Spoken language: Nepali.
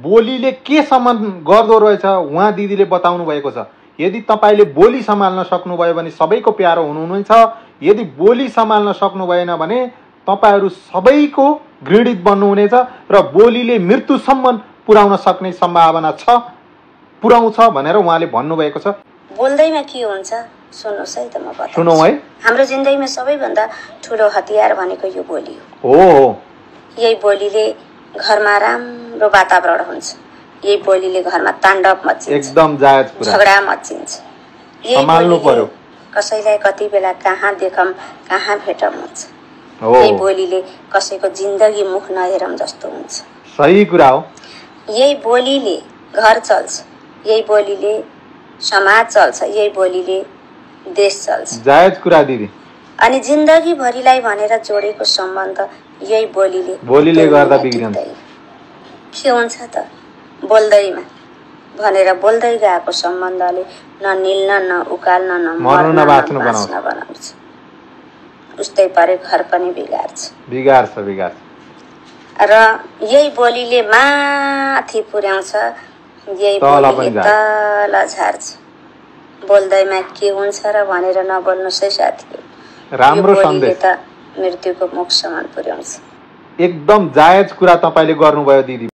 बोलीले के सम्मान गर्दो रहेछ उहाँ दिदीले बताउनु भएको छ। यदि तपाईले बोली सम्हाल्न सक्नुभयो भने सबैको प्यारो हुनुहुन्छ, यदि बोली सम्हाल्न सक्नु भएन भने तपाईहरू सबैको घृणित बन्नुहुनेछ र बोलीले मृत्युसम्म पुर्याउन सक्ने सम्भावना छ, पुर्याउँछ भनेर उहाँले भन्नुभएको छ। बोल्दैमा के हुन्छ सुन्नुहोस् है त, म बताउँछु। सुनौ है। हाम्रो जिन्दगीमा सबैभन्दा ठुलो हतियार भनेको यो बोली हो। हो। यही बोलीले घरमा राम्रो वातावरण हुन्छ, यही बोलीले घरमा ताण्डव मचिन्छ, एकदम जायज कुरा, झगडा मचिन्छ। सम्हाल्नु पर्यो। कसैलाई कति बेला कहाँ देखम कहाँ भेटम हुन्छ। हो। यही बोलीले कसैको जिन्दगी मुख नहेरम जस्तो हुन्छ। सही कुरा हो। यही बोलीले घर चल्छ, यही बोलीले समाज चल्छ, यही बोलीले देश चल्छ। जायज कुरा दिदी। अनि जिन्दगी भरिलाई भनेर जोडेको सम्बन्ध यही बोलीले गर्दा बिग्रिन्छ। के हुन्छ त बोल्दैमा भनेर बोल्दै गएको सम्बन्धले न निल्न न उकाल्न न मर्न न बाँच्न बनाउँछ। उस्तै परे घर पनि बिगार्छ। र यही बोलीले माथि पुर्याउँछ, यही बोलीले तल झार्छ। बोल्दैमा के हुन्छ र भनेर नबोल्नुस् है साथी। राम्रो सन्देश त मृत्युको मुखसम्म पुर्याउँछ। एकदम जायज कुरा तपाईले गर्नुभयो दिदी।